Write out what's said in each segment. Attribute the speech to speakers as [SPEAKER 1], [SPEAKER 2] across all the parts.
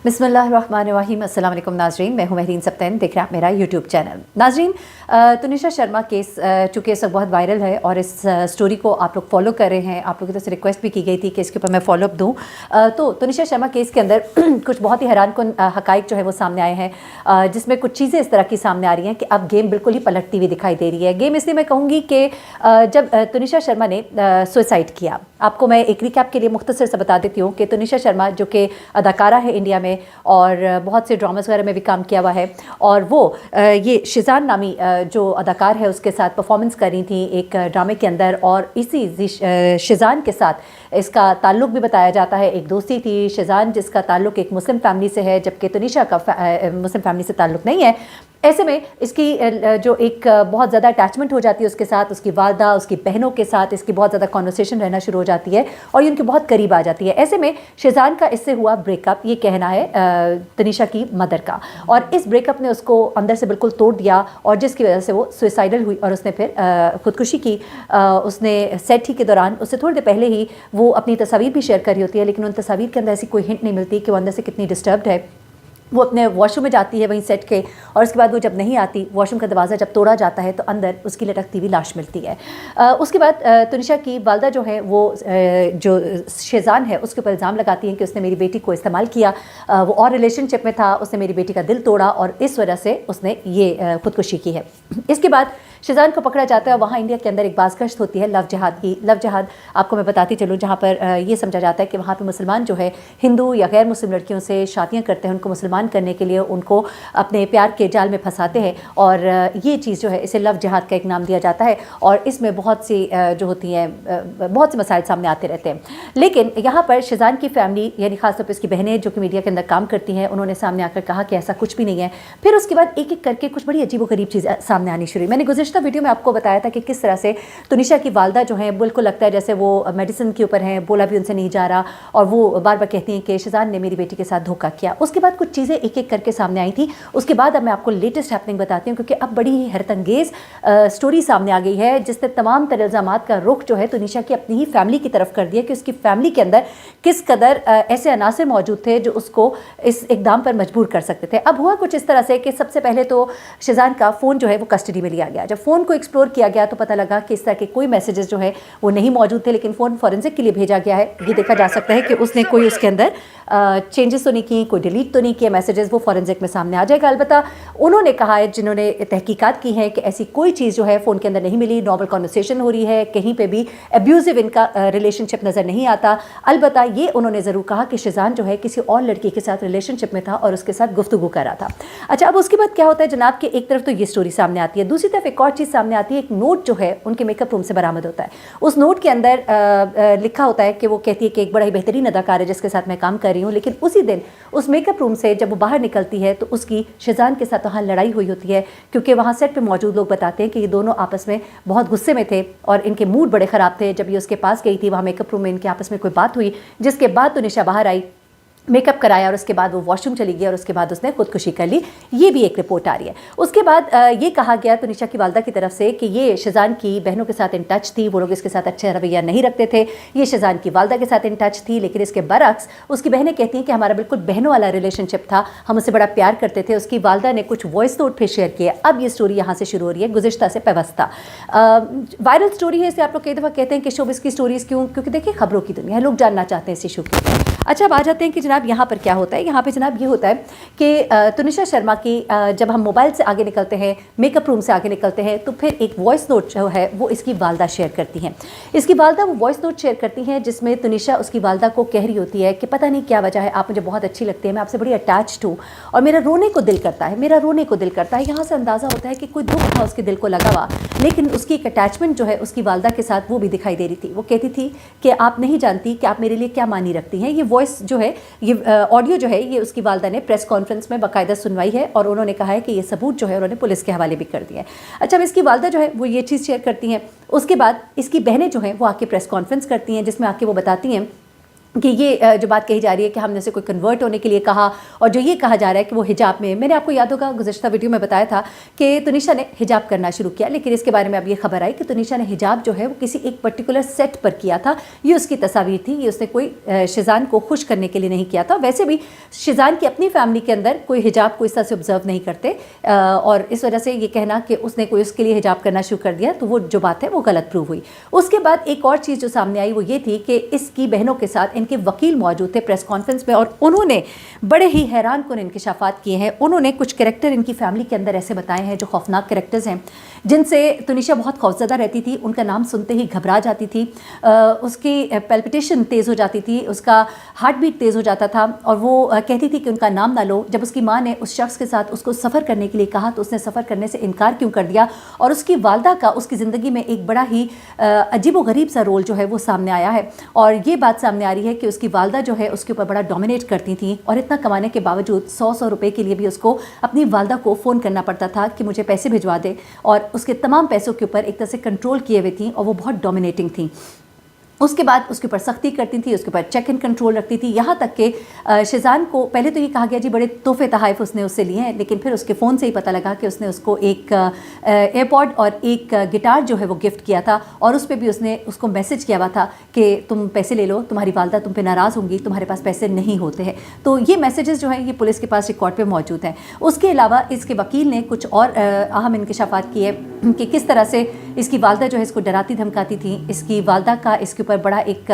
[SPEAKER 1] बिस्मिल्लाहिर्रहमानिर्रहीम। अस्सलाम वालेकुम नाजरीन, मैं हूं महरीन सप्तैन, देख रहे हैं आप मेरा यूट्यूब चैनल। नाजरीन, तुनिशा शर्मा केस चूँकि इस वक्त बहुत वायरल है और इस स्टोरी को आप लोग फॉलो कर रहे हैं, आप लोगों की तरफ से रिक्वेस्ट भी की गई थी कि इसके ऊपर मैं फॉलोअप दूँ। तो तुनिशा शर्मा केस के अंदर कुछ बहुत ही हैरानकुन हक़ाइक़ जो है वो सामने आए हैं, जिसमें कुछ चीज़ें इस तरह की सामने आ रही हैं कि अब गेम बिल्कुल ही पलटती हुई दिखाई दे रही है। गेम इसलिए मैं कहूँगी कि जब तुनिशा शर्मा ने सुसाइड किया, आपको मैं एक रिकैप के लिए मुख्तसर से बता देती हूँ कि तुनिशा शर्मा जो कि अदाकारा है इंडिया में और बहुत से ड्रामास वगैरह में भी काम किया हुआ है, और वो ये शिजान नामी जो अदाकार है उसके साथ परफॉर्मेंस कर रही थी एक ड्रामे के अंदर, और इसी शिजान के साथ इसका ताल्लुक़ भी बताया जाता है, एक दोस्ती थी। शिजान जिसका ताल्लुक़ एक मुस्लिम फैमिली से है, जबकि तुनिशा का मुस्लिम फैमिली से ताल्लुक़ नहीं है। ऐसे में इसकी जो एक बहुत ज़्यादा अटैचमेंट हो जाती है उसके साथ, उसकी वालदा, उसकी बहनों के साथ इसकी बहुत ज़्यादा कॉन्वर्सेशन रहना शुरू हो जाती है और ये उनके बहुत करीब आ जाती है। ऐसे में शिजान का इससे हुआ ब्रेकअप, ये कहना है तनिषा की मदर का, और इस ब्रेकअप ने उसको अंदर से बिल्कुल तोड़ दिया और जिसकी वजह से वो सुसाइडल हुई और उसने फिर ख़ुदकुशी की। उसने सेट ही के दौरान, उससे थोड़ी देर पहले ही वो अपनी तस्वीर भी शेयर कर रही होती है, लेकिन उन तस्वीर के अंदर ऐसी कोई हिंट नहीं मिलती कि वो अंदर से कितनी डिस्टर्ब्ड है। वो अपने वॉशरूम में जाती है वहीं सेट के, और उसके बाद वो जब नहीं आती, वॉशरूम का दरवाज़ा जब तोड़ा जाता है तो अंदर उसकी लटकती हुई लाश मिलती है। उसके बाद तुनिशा की वालदा जो है वो जो शेजान है उसके ऊपर इल्ज़ाम लगाती हैं कि उसने मेरी बेटी को इस्तेमाल किया, वो और रिलेशनशिप में था, उसने मेरी बेटी का दिल तोड़ा और इस वजह से उसने ये ख़ुदकुशी की है। इसके बाद शिजान को पकड़ा जाता है। वहाँ इंडिया के अंदर एक बाज़गश्त होती है लव जिहाद की। लव जिहाद आपको मैं बताती चलूँ, जहाँ पर ये समझा जाता है कि वहाँ पे मुसलमान जो है हिंदू या गैर मुस्लिम लड़कियों से शादियाँ करते हैं, उनको मुसलमान करने के लिए उनको अपने प्यार के जाल में फंसाते हैं, और ये चीज़ जो है इसे लव जिहाद का एक नाम दिया जाता है। और इसमें बहुत सी जो होती हैं, बहुत से मसाइल सामने आते रहते हैं। लेकिन यहाँ पर शिजान की फैमिली, यानी खासतौर पर इसकी बहनें जो कि मीडिया के अंदर काम करती हैं, उन्होंने सामने आकर कहा कि ऐसा कुछ भी नहीं है। फिर उसके बाद एक एक करके कुछ बड़ी अजीबोगरीब चीज़ें सामने आनी शुरू। मैंने गुज़िश्ता वीडियो में आपको बताया था कि किस तरह से तुनिशा की वालदा जो है बिल्कुल लगता है जैसे वो मेडिसिन के ऊपर हैं, बोला भी उनसे नहीं जा रहा, और वो बार बार कहती हैं कि शिजान ने मेरी बेटी के साथ धोखा किया। उसके बाद कुछ चीज़ें एक एक करके सामने आई थी। उसके बाद अब मैं आपको लेटेस्ट हैपनिंग बताती हूँ, क्योंकि अब बड़ी ही हैरतअंगेज़ स्टोरी सामने आ गई है, जिसने तमाम तरह इल्ज़ामात का रुख जो है तुनिशा की अपनी ही फैमिली की तरफ कर दिया कि उसकी फैमिली के अंदर किस कदर ऐसे अनासर मौजूद थे जो उसको इस इक़दाम पर मजबूर कर सकते थे। अब हुआ कुछ इस तरह से कि सबसे पहले तो शिजान का फ़ोन जो है वो कस्टडी में लिया गया। जब फ़ोन को एक्सप्लोर किया गया तो पता लगा कि इस तरह के कोई मैसेजेस जो है वो नहीं मौजूद थे, लेकिन फ़ोन फॉरेंसिक के लिए भेजा गया है। ये देखा जा सकता है कि उसने कोई उसके अंदर चेंजेस तो नहीं की, कोई डिलीट तो नहीं किया मैसेजेस, वो फॉरेंसिक में सामने आ जाएगा। अलबत्ता उन्होंने कहा है, जिन्होंने तहकीकात की है, कि ऐसी कोई चीज़ जो है फ़ोन के अंदर नहीं मिली, नॉर्मल कॉन्वर्सेशन हो रही है, कहीं पे भी एब्यूजिव इनका रिलेशनशिप नज़र नहीं आता। अलबत्ता ये उन्होंने ज़रूर कहा कि शिजान जो है किसी और लड़की के साथ रिलेशनशिप में था और उसके साथ गुफ्तगू कर रहा था। अच्छा, अब उसके बाद क्या होता है जनाब, कि एक तरफ तो ये स्टोरी सामने आती है, दूसरी तरफ एक और चीज़ सामने आती है। एक नोट जो है उनके मेकअप रूम से बरामद होता है। उस नोट के अंदर लिखा होता है कि वो कहती है कि एक बड़ा ही बेहतरीन अदाकार है जिसके साथ मैं काम कर रही हूँ, लेकिन उसी दिन उस मेकअप रूम से जब वो बाहर निकलती है तो उसकी शिजान के साथ वहाँ लड़ाई हुई होती है, क्योंकि वहाँ सेट पे मौजूद लोग बताते हैं कि ये दोनों आपस में बहुत गुस्से में थे और इनके मूड बड़े ख़राब थे। जब ये उसके पास गई थी, वहाँ मेकअप रूम में इनके आपस में कोई बात हुई, जिसके बाद तुनिशा बाहर आई, मेकअप कराया और उसके बाद वो वॉशरूम चली गई और उसके बाद उसने खुदकुशी कर ली। ये भी एक रिपोर्ट आ रही है। उसके बाद ये कहा गया तुनिशा की वालदा की तरफ से कि ये शिजान की बहनों के साथ इन टच थी, वो लोग इसके साथ अच्छा रवैया नहीं रखते थे। ये शिजान की वालदा के साथ इन टच थी, लेकिन इसके बरक्स उसकी बहनें कहती हैं कि हमारा बिल्कुल बहनों वाला रिलेशनशिप था, हम उससे बड़ा प्यार करते थे। उसकी वालदा ने कुछ वॉइस नोट फिर शेयर किए। अब ये स्टोरी यहाँ से शुरू हो रही है, गुज़िश्ता से पेवस्ता वायरल स्टोरी है। इसे आप लोग कई दफ़ा कहते हैं कि शोबिज़ की स्टोरीज़ क्यों, क्योंकि देखिए खबरों की दुनिया है, लोग जानना चाहते हैं इस इशू की। अच्छा, अब आ जाते हैं कि जनाब यहाँ पर क्या होता है। यहाँ पे जनाब ये होता है कि तुनिशा शर्मा की जब हम मोबाइल से आगे निकलते हैं, मेकअप रूम से आगे निकलते हैं, तो फिर एक वॉइस नोट जो है वो इसकी वालदा शेयर करती हैं। इसकी वालदा वो वॉइस नोट शेयर करती हैं जिसमें तुनिशा उसकी वालदा को कह रही होती है कि पता नहीं क्या वजह है, आप मुझे बहुत अच्छी लगती है, मैं आपसे बड़ी अटैच्ड हूँ और मेरा रोने को दिल करता है, मेरा रोने को दिल करता है। यहाँ से अंदाज़ा होता है कि कोई दुख था उसके दिल को लगा हुआ, लेकिन उसकी एक अटैचमेंट जो है उसकी वालदा के साथ वो भी दिखाई दे रही थी। वो कहती थी कि आप नहीं जानती कि आप मेरे लिए क्या मानी रखती हैं। ये वॉइस जो है, ये ऑडियो जो है, ये उसकी वालदा ने प्रेस कॉन्फ्रेंस में बाकायदा सुनवाई है और उन्होंने कहा है कि ये सबूत जो है उन्होंने पुलिस के हवाले भी कर दिया है। अच्छा, अब इसकी वालदा जो है वो ये चीज़ शेयर करती हैं। उसके बाद इसकी बहनें जो हैं वो आके प्रेस कॉन्फ्रेंस करती हैं, जिसमें आके वो बताती हैं कि ये जो बात कही जा रही है कि हमने उसे कोई कन्वर्ट होने के लिए कहा, और जो ये कहा जा रहा है कि वो हिजाब में, मैंने आपको याद होगा गुज़श्ता वीडियो में बताया था कि तुनिशा ने हिजाब करना शुरू किया, लेकिन इसके बारे में अब ये खबर आई कि तुनिशा ने हिजाब जो है वो किसी एक पर्टिकुलर सेट पर किया था। ये उसकी तस्वीर थी, ये उसने कोई शिजान को खुश करने के लिए नहीं किया था। वैसे भी शिजान की अपनी फैमिली के अंदर कोई हिजाब को इस तरह से ऑब्जर्व नहीं करते, और इस वजह से ये कहना कि उसने कोई उसके लिए हिजाब करना शुरू कर दिया, तो वो जो बात है वो गलत प्रूव हुई। उसके बाद एक और चीज़ जो सामने आई वो ये थी कि इसकी बहनों के साथ इनके वकील मौजूद थे प्रेस कॉन्फ्रेंस में, और उन्होंने बड़े ही हैरान कुन इंकशाफात किए हैं। उन्होंने कुछ कैरेक्टर इनकी फैमिली के अंदर ऐसे बताए हैं जो खौफनाक कैरेक्टर्स हैं, जिनसे तुनिशा बहुत खौफजदा रहती थी। उनका नाम सुनते ही घबरा जाती थी, उसकी पैल्पिटेशन तेज़ हो जाती थी, उसका हार्ट बीट तेज़ हो जाता था, और वो कहती थी कि उनका नाम ना लो। जब उसकी माँ ने उस शख्स के साथ उसको सफ़र करने के लिए कहा तो उसने सफ़र करने से इनकार क्यों कर दिया, और उसकी वालदा का उसकी ज़िंदगी में एक बड़ा ही अजीब व गरीब सा रोल जो है वो सामने आया है। और ये बात सामने आ रही है कि उसकी वालदा जो है उसके ऊपर बड़ा डोमिनेट करती थी, और इतना कमाने के बावजूद 100 रुपए के लिए भी उसको अपनी वालदा को फ़ोन करना पड़ता था कि मुझे पैसे भिजवा दे, और उसके तमाम पैसों के ऊपर एक तरह से कंट्रोल किए हुए थी, और वो बहुत डोमिनेटिंग थी। उसके बाद उसके ऊपर सख्ती करती थी, उसके ऊपर चेक इन कंट्रोल रखती थी, यहाँ तक कि शिजान को पहले तो ये कहा गया जी बड़े तोहफे तहाइफ उसने उससे लिए हैं, लेकिन फिर उसके फ़ोन से ही पता लगा कि उसने उसको एक एयरपॉड और एक गिटार जो है वो गिफ्ट किया था, और उस पर भी उसने उसको मैसेज किया हुआ था कि तुम पैसे ले लो, तुम्हारी वालदा तुम पे नाराज़ होंगी, तुम्हारे पास पैसे नहीं होते हैं। तो ये मैसेजेस जो हैं ये पुलिस के पास रिकॉर्ड पे मौजूद हैं। उसके अलावा इसके वकील ने कुछ और अहम इंकशाफात किए कि किस तरह से इसकी वालदा जो है इसको डराती धमकाती थी। इसकी वालदा का इसके ऊपर बड़ा एक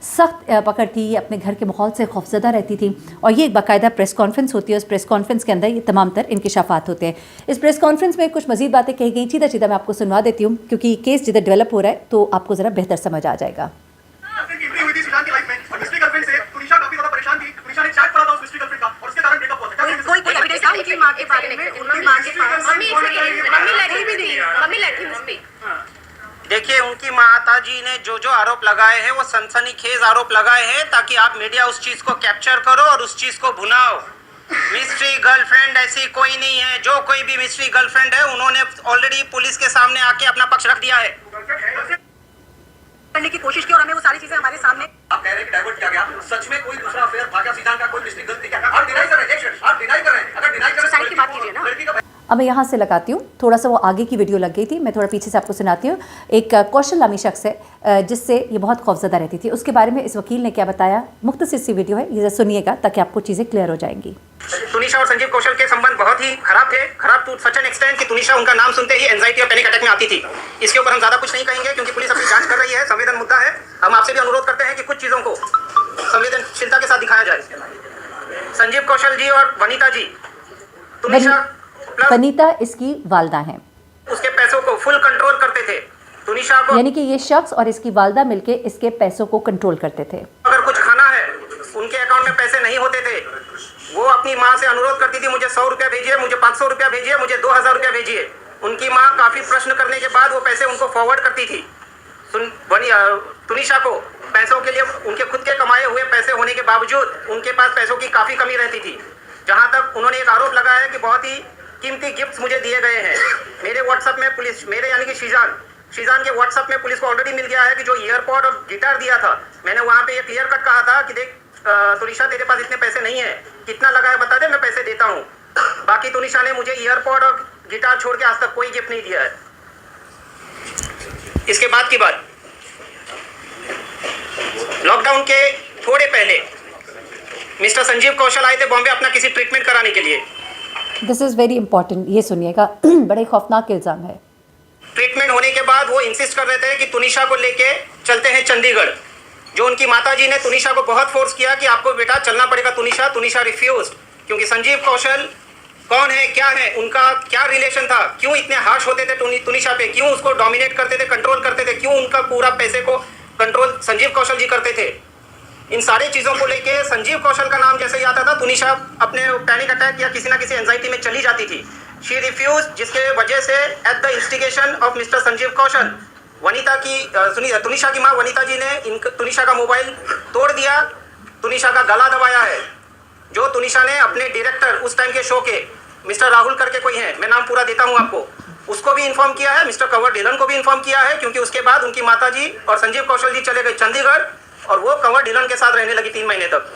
[SPEAKER 1] सख्त पकड़ थी, ये अपने घर के माहौल से खौफजदा रहती थी, और ये एक बाकायदा प्रेस कॉन्फ्रेंस होती है। उस प्रेस कॉन्फ्रेंस के अंदर ये तमाम तर इंकशाफात होते हैं। इस प्रेस कॉन्फ्रेंस में कुछ मजीद बातें कही गई, सीधा सीधा मैं आपको सुनवा देती हूँ, क्योंकि केस जिधर डेवलप हो रहा है तो आपको ज़रा बेहतर समझ आ जाएगा।
[SPEAKER 2] देखिए, उनकी माता जी ने जो जो आरोप लगाए हैं वो सनसनीखेज आरोप लगाए हैं, ताकि आप मीडिया उस चीज को कैप्चर करो और उस चीज को भुनाओ। मिस्ट्री गर्लफ्रेंड ऐसी कोई नहीं है। जो कोई भी मिस्ट्री गर्लफ्रेंड है उन्होंने ऑलरेडी पुलिस के सामने आके अपना पक्ष रख दिया है,
[SPEAKER 3] करने की कोशिश की, और हमें वो सारी चीजें हमारे सामने।
[SPEAKER 4] आप कह रहे हैं कि डाइवर्ट किया गया, सच में कोई दूसरा अफेयर भाग्या सीधान का कोई मिस्टेक गलती क्या? आप डिनाई कर रहे हैं, आप डिनाई कर रहे हैं। अगर डिनाई कर
[SPEAKER 3] सुसाइड की बात कीजिए ना।
[SPEAKER 4] लड़की का
[SPEAKER 1] अब मैं यहाँ से लगाती हूँ, थोड़ा सा वो आगे की वीडियो लग गई थी, मैं थोड़ा पीछे से आपको सुनाती हूँ। एक कौशल नामी शख्स है जिससे ये बहुत खौफजदा रहती थी, उसके बारे में इस वकील ने क्या बताया। मुख्तसर सी वीडियो है, ये सुनिएगा ताकि आपको चीज़ें क्लियर हो जाएंगी।
[SPEAKER 2] तुनिशा और संजीव कौशल के संबंध बहुत ही खराब थे, खराब टू सच एन एक्सटेंट कि तुनिशा उनका नाम सुनते ही एंजाइटी और पैनिक अटैक में आती थी। इसके ऊपर हम ज्यादा कुछ नहीं कहेंगे क्योंकि पुलिस अपनी जांच कर रही है, संवेदन मुद्दा है। हम आपसे भी अनुरोध करते हैं कि कुछ चीजों को संवेदनशीलता के साथ दिखाया जाए। संजीव कौशल जी और वनीता जी, तुनिशा
[SPEAKER 1] वनीता इसकी वालदा हैं,
[SPEAKER 2] उसके पैसों को फुल कंट्रोल करते थे। तुनिशा को,
[SPEAKER 1] यानी कि ये शख्स और इसकी वालदा मिलके इसके पैसों को कंट्रोल करते थे।
[SPEAKER 2] अगर कुछ खाना है, उनके अकाउंट में पैसे नहीं होते थे, वो अपनी माँ से अनुरोध करती थी मुझे 100 रुपया भेजिए, मुझे 500 रुपया भेजिए, मुझे 2000 रुपया भेजिए। उनकी माँ काफी प्रश्न करने के बाद वो पैसे उनको फॉरवर्ड करती थी। तुनिशा को पैसों के लिए उनके खुद के कमाए हुए पैसे होने के बावजूद उनके पास पैसों की काफी कमी रहती थी। जहां तक उन्होंने एक आरोप लगाया है कि बहुत ही कीमती गिफ्ट्स मुझे दिए गए हैं। मेरे व्हाट्सएप में पुलिस, मेरे यानी कि शीजान के व्हाट्सएप में पुलिस को ऑलरेडी मिल गया है कि जो ईयरपॉड और गिटार दिया था, मैंने वहां पे ये क्लियर कट कहा था कि देख तुनिशा तेरे पास इतने पैसे नहीं है, कितना लगा है बता दे, मैं पैसे देता हूँ। बाकी तुनिशा ने मुझे ईयरपॉड और गिटार छोड़ के आज तक कोई गिफ्ट नहीं दिया है। इसके बाद की बात, लॉकडाउन के थोड़े पहले मिस्टर संजीव कौशल आए थे बॉम्बे अपना किसी ट्रीटमेंट कराने के लिए।
[SPEAKER 1] दिस इज़ वेरी इंपॉर्टेंट, ये सुनिएगा, बड़े खौफनाक इल्ज़ाम है।
[SPEAKER 2] ट्रीटमेंट होने के बाद वो इंसिस्ट कर रहे थे कि तुनिशा को लेके चलते हैं चंडीगढ़। जो उनकी माताजी ने तुनिशा को बहुत फोर्स किया कि आपको बेटा चलना पड़ेगा तुनिशा रिफ्यूज, क्योंकि संजीव कौशल कौन है, क्या है, उनका क्या रिलेशन था, क्यों इतने हार्श होते थे तुनिशा पे, क्यों उसको डोमिनेट करते थे, कंट्रोल करते थे, क्यों उनका पूरा पैसे को कंट्रोल संजीव कौशल जी करते थे। इन सारी चीज़ों को लेके संजीव कौशल का नाम जैसे ही आता था तुनिशा अपने पैनिक अटैक या किसी ना किसी एंजाइटी में चली जाती थी। शी रिफ्यूज, जिसके वजह से at the instigation of mister Sanjeev Kaushal Tunisha की मां वनीता जी ने तुनिशा का मोबाइल तोड़ दिया, तुनिशा का गला दबाया है। जो तुनिशा ने अपने डायरेक्टर उस टाइम के शो के मिस्टर राहुल करके कोई है, मैं नाम पूरा देता हूं आपको, उसको भी इन्फॉर्म किया है, मिस्टर कंवर ढिलन को भी इन्फॉर्म किया है, क्योंकि उसके बाद उनकी माताजी और संजीव कौशल जी चले गए चंडीगढ़ और वो कंवर ढिलन के साथ रहने लगी 3 महीने तक।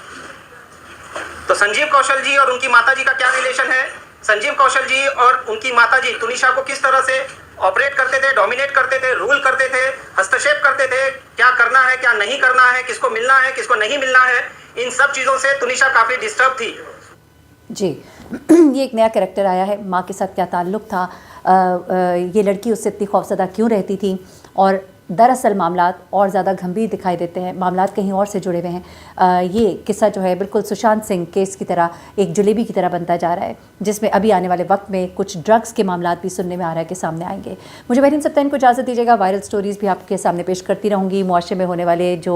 [SPEAKER 2] तो संजीव कौशल जी और उनकी माताजी का क्या रिलेशन है? संजीव कौशल जी और उनकी माताजी तुनिशा को किस तरह से ऑपरेट करते थे, डोमिनेट करते थे, रूल करते थे, हस्तक्षेप करते थे, क्या करना है, क्या नहीं करना है, किसको मिलना है, किसको नहीं मिलना है, इन सब चीज़ों से तुनिशा काफ़ी डिस्टर्ब थी।
[SPEAKER 1] जी ये एक नया कैरेक्टर आया है। माँ के साथ क्या ताल्लुक़ था, ये लड़की उससे इतनी खौफज़दा क्यों रहती थी, और दरअसल मामलात और ज़्यादा गंभीर दिखाई देते हैं, मामलात कहीं और से जुड़े हुए हैं। ये किस्सा जो है बिल्कुल सुशांत सिंह केस की तरह एक जलेबी की तरह बनता जा रहा है, जिसमें अभी आने वाले वक्त में कुछ ड्रग्स के मामलात भी सुनने में आ रहा है कि सामने आएंगे। मुझे बहरीन सप्ताह को इजाज़त दीजिएगा। वायरल स्टोरीज़ भी आपके सामने पेश करती रहूँगी। मुआशरे में होने वाले जो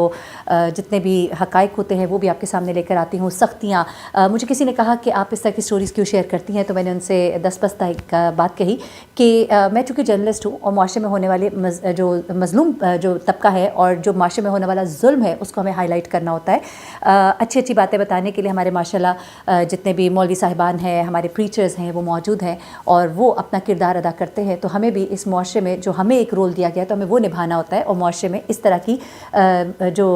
[SPEAKER 1] जितने भी हक़ाइक़ होते हैं वो भी आपके सामने लेकर आती हूँ। सख्तियाँ, मुझे किसी ने कहा कि आप इस तरह की स्टोरीज़ क्यों शेयर करती हैं, तो मैंने उनसे दस्तबस्ता एक बात कही कि मैं चूँकि जर्नलिस्ट हूँ और मुआशरे में होने वाले जो मज़लूम जो तबका है और जो माशरे में होने वाला जुल्म है उसको हमें हाईलाइट करना होता है। अच्छी अच्छी बातें बताने के लिए हमारे माशाल्लाह जितने भी मौलवी साहिबान हैं, हमारे प्रीचर्स हैं, वो मौजूद हैं और वो अपना किरदार अदा करते हैं। तो हमें भी इस मुआशरे में जो हमें एक रोल दिया गया है तो हमें वो निभाना होता है और मुआशरे में इस तरह की जो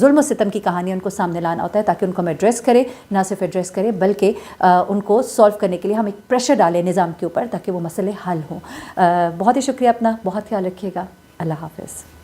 [SPEAKER 1] जुल्म सितम की कहानी उनको सामने लाना होता है, ताकि उनको हम एड्रेस करें, ना सिर्फ एड्रेस करें बल्कि उनको सॉल्व करने के लिए हम एक प्रेशर डालें निज़ाम के ऊपर, ताकि वो मसले हल हों। बहुत ही शुक्रिया, अपना बहुत ख्याल रखिएगा। अल्लाह हाफ़िज़।